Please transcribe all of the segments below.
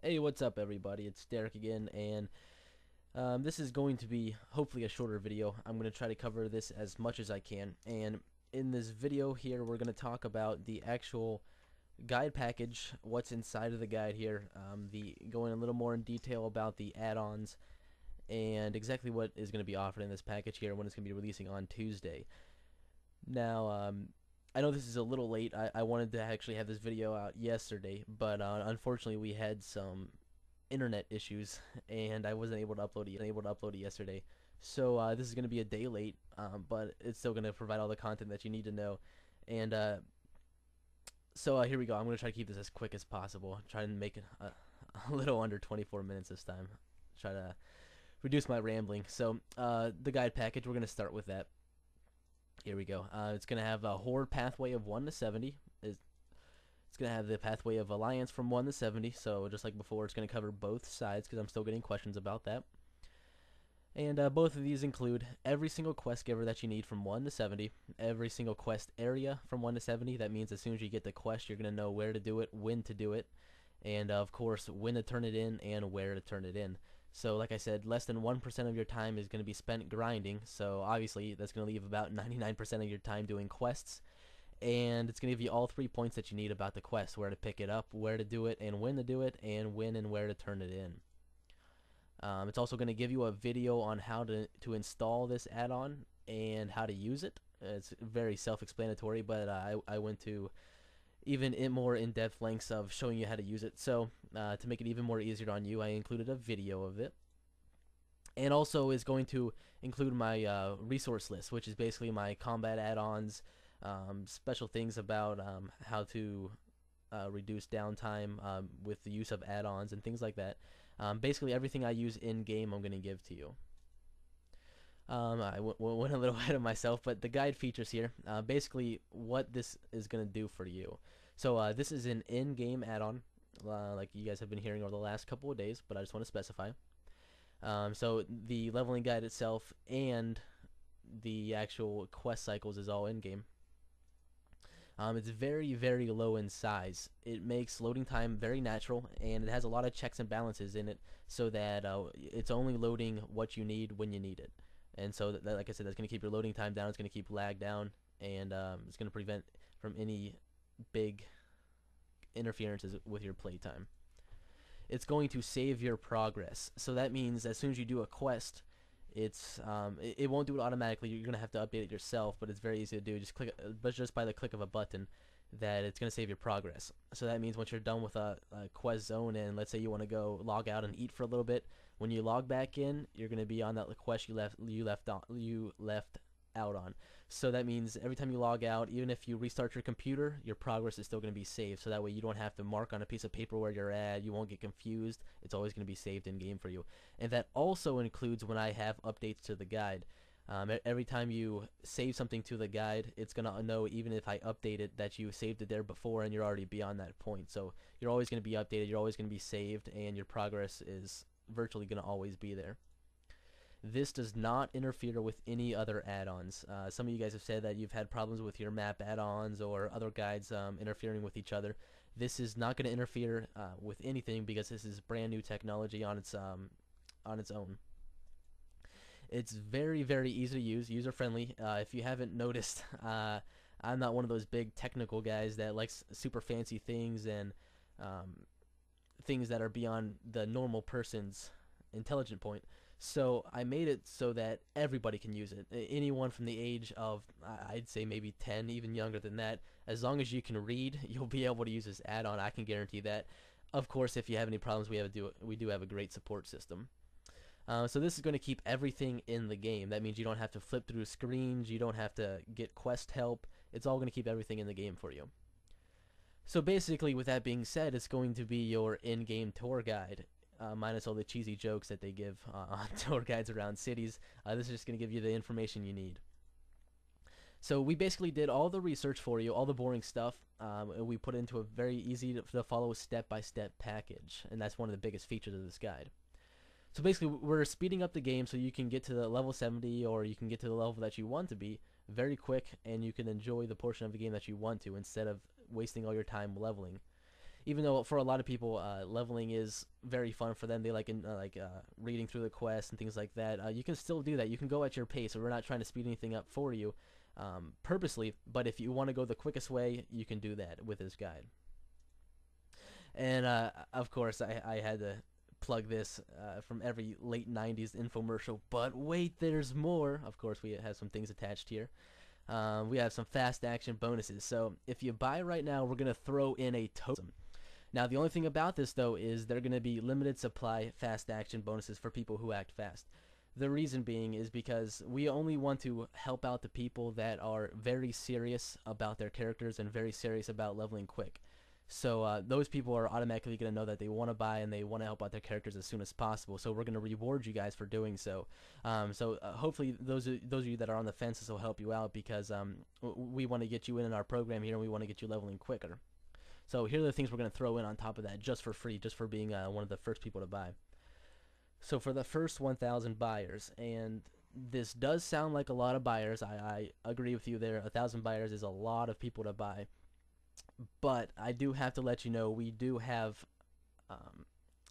Hey, what's up, everybody? It's Derek again, and this is going to be hopefully a shorter video. I'm going to try to cover this as much as I can, and in this video here, we're going to talk about the actual guide package, what's inside of the guide here, going a little more in detail about the add-ons, and exactly what is going to be offered in this package here, when it's going to be releasing on Tuesday. Now, I know this is a little late. I wanted to actually have this video out yesterday, but unfortunately we had some internet issues and I wasn't able to upload it yesterday. So this is going to be a day late, but it's still going to provide all the content that you need to know. And so here we go. I'm going to try to keep this as quick as possible. Try and make it a little under 24 minutes this time. Try to reduce my rambling. So the guide package, we're going to start with that. Here we go. It's going to have a horde pathway of 1 to 70. It's going to have the pathway of alliance from 1 to 70. So just like before, it's going to cover both sides because I'm still getting questions about that. And both of these include every single quest giver that you need from 1 to 70, every single quest area from 1 to 70. That means as soon as you get the quest, you're going to know where to do it, when to do it, and of course, when to turn it in and where to turn it in. So like I said, less than 1% of your time is going to be spent grinding, so obviously that's going to leave about 99% of your time doing quests, and it's going to give you all 3 points that you need about the quest: where to pick it up, where to do it, and when to do it, and when and where to turn it in. It's also going to give you a video on how to install this add-on and how to use it. It's very self-explanatory, but I went to even more in-depth lengths of showing you how to use it. So to make it even more easier on you, I included a video of it, and also is going to include my resource list, which is basically my combat add-ons, special things about how to reduce downtime with the use of add-ons and things like that. Basically everything I use in-game I'm going to give to you. I went a little ahead of myself, but the guide features here, basically what this is going to do for you. So this is an in-game add-on, like you guys have been hearing over the last couple of days, but I just want to specify. So the leveling guide itself and the actual quest cycles is all in-game. It's very, very low in size. It makes loading time very natural, and it has a lot of checks and balances in it so that it's only loading what you need when you need it. And so, like I said, that's going to keep your loading time down. It's going to keep lag down, and it's going to prevent from any big interferences with your playtime. It's going to save your progress. So that means as soon as you do a quest, it won't do it automatically. You're going to have to update it yourself, but it's very easy to do. Just by the click of a button, that it's going to save your progress. So that means once you're done with a quest zone, and let's say you want to go log out and eat for a little bit, when you log back in, you're going to be on that quest you left out on. So that means every time you log out, even if you restart your computer, your progress is still going to be saved. So that way you don't have to mark on a piece of paper where you're at. You won't get confused. It's always going to be saved in game for you. And that also includes when I have updates to the guide. Every time you save something to the guide, it's going to know, even if I update it, that you saved it there before and you're already beyond that point. So you're always going to be updated, you're always going to be saved, and your progress is virtually going to always be there. This does not interfere with any other add-ons. Some of you guys have said that you've had problems with your map add-ons or other guides interfering with each other. This is not going to interfere with anything because this is brand new technology on its own. It's very, very easy to use, user-friendly. If you haven't noticed, I'm not one of those big technical guys that likes super fancy things and things that are beyond the normal person's intelligent point. So I made it so that everybody can use it. Anyone from the age of, I'd say maybe 10, even younger than that, as long as you can read, you'll be able to use this add-on. I can guarantee that. Of course, if you have any problems, we do have a great support system. So this is going to keep everything in the game. That means you don't have to flip through screens. You don't have to get quest help. It's all going to keep everything in the game for you. So basically, with that being said, it's going to be your in-game tour guide. Minus all the cheesy jokes that they give on tour guides around cities. This is just going to give you the information you need. So we basically did all the research for you, all the boring stuff. We put it into a very easy to follow step-by-step package, and that's one of the biggest features of this guide. So basically, we're speeding up the game so you can get to the level 70, or you can get to the level that you want to be very quick, and you can enjoy the portion of the game that you want to instead of wasting all your time leveling. even though for a lot of people leveling is very fun for them, they like reading through the quests and things like that. You can still do that. You can go at your pace, so we're not trying to speed anything up for you purposely, but if you want to go the quickest way, you can do that with this guide. And of course, I had to plug this from every late 90s infomercial, but wait, there's more. Of course, we have some things attached here. We have some fast action bonuses. So if you buy right now, we're going to throw in a totem. Now, the only thing about this, though, is they're going to be limited supply fast action bonuses for people who act fast. The reason being is because we only want to help out the people that are very serious about their characters and very serious about leveling quick. So those people are automatically going to know that they want to buy and they want to help out their characters as soon as possible. So we're going to reward you guys for doing so. Hopefully those of you that are on the fence, this will help you out, because we want to get you in our program here and we want to get you leveling quicker. So here are the things we're going to throw in on top of that just for free, just for being one of the first people to buy. So for the first 1,000 buyers, and this does sound like a lot of buyers, I agree with you there. 1,000 buyers is a lot of people to buy. But I do have to let you know, we do have,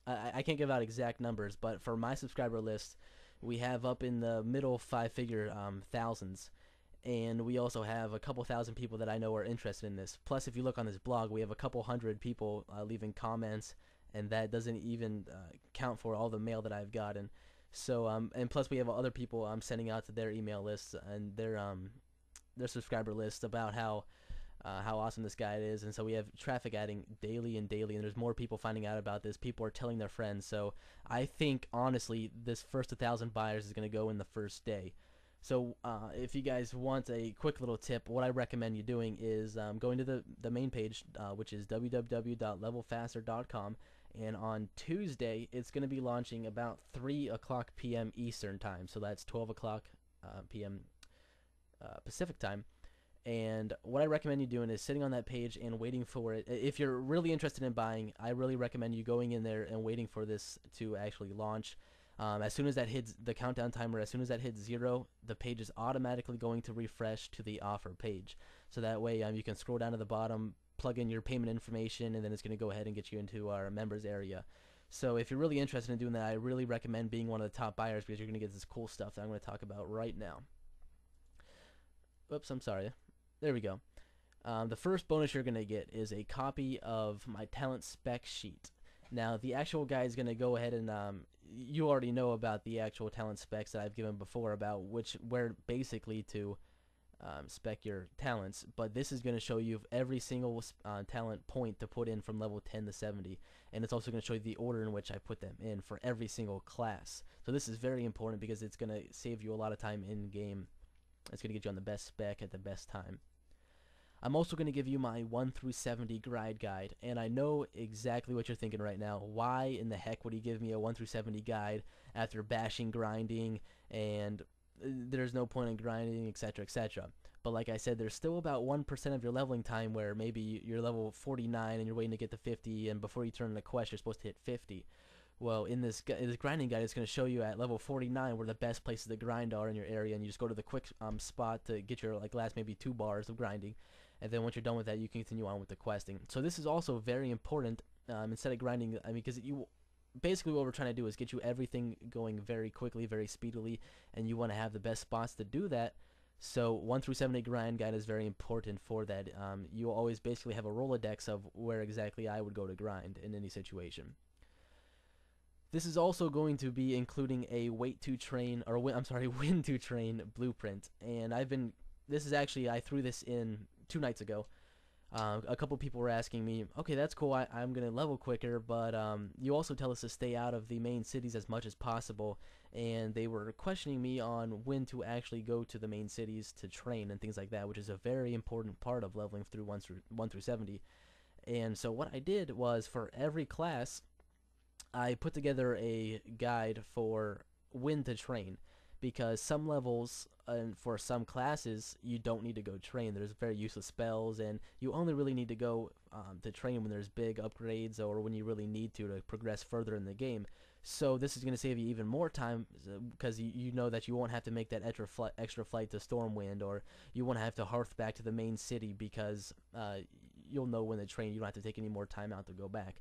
I can't give out exact numbers, but for my subscriber list, we have up in the middle 5-figure thousands. And we also have a couple thousand people that I know are interested in this. Plus, if you look on this blog, we have a couple hundred people leaving comments, and that doesn't even count for all the mail that I've gotten. So, and plus we have other people I'm sending out to their email lists and their subscriber lists about how awesome this guide is. And so we have traffic adding daily and daily, and there's more people finding out about this. People are telling their friends. So I think, honestly, this first 1,000 buyers is going to go in the first day. So if you guys want a quick little tip, what I recommend you doing is going to the main page, which is www.levelfaster.com, and on Tuesday it's going to be launching about 3 o'clock p.m. Eastern time, so that's 12 o'clock p.m. Pacific time. And what I recommend you doing is sitting on that page and waiting for it. If you're really interested in buying, I really recommend you going in there and waiting for this to actually launch. As soon as that hits the countdown timer, as soon as that hits 0, the page is automatically going to refresh to the offer page. So that way you can scroll down to the bottom, plug in your payment information, and then it's going to go ahead and get you into our members area. So if you're really interested in doing that, I really recommend being one of the top buyers, because you're going to get this cool stuff that I'm going to talk about right now. Oops, I'm sorry. There we go. The first bonus you're going to get is a copy of my talent spec sheet. Now, the actual guide is going to go ahead and you already know about the actual talent specs that I've given before, about where basically to spec your talents, but this is going to show you every single talent point to put in from level 10 to 70, and it's also going to show you the order in which I put them in for every single class. So this is very important because it's going to save you a lot of time in game. It's going to get you on the best spec at the best time. I'm also going to give you my 1 through 70 grind guide, and I know exactly what you're thinking right now. Why in the heck would he give me a 1 through 70 guide after bashing grinding, and there's no point in grinding, etc., etc. But like I said, there's still about 1% of your leveling time where maybe you're level 49 and you're waiting to get to 50, and before you turn in a quest, you're supposed to hit 50. Well, in this grinding guide, it's going to show you at level 49 where the best places to grind are in your area, and you just go to the quick spot to get your last maybe 2 bars of grinding. And then once you're done with that, you can continue on with the questing. So this is also very important instead of grinding. I mean, because basically what we're trying to do is get you everything going very quickly, very speedily, and you want to have the best spots to do that. So 1 through 70 grind guide is very important for that. You always basically have a Rolodex of where exactly I would go to grind in any situation. This is also going to be including a win to train blueprint, and this is actually, I threw this in 2 nights ago. A couple people were asking me, okay, that's cool, I'm going to level quicker, but you also tell us to stay out of the main cities as much as possible, and they were questioning me on when to actually go to the main cities to train and things like that, which is a very important part of leveling through 1 through 70. And so what I did was, for every class, I put together a guide for when to train, because some levels and for some classes you don't need to go train. There's very useless spells, and you only really need to go to train when there's big upgrades or when you really need to progress further in the game. So this is going to save you even more time, because you know that you won't have to make that extra flight to Stormwind, or you won't have to hearth back to the main city because you'll know when to train. You don't have to take any more time out to go back.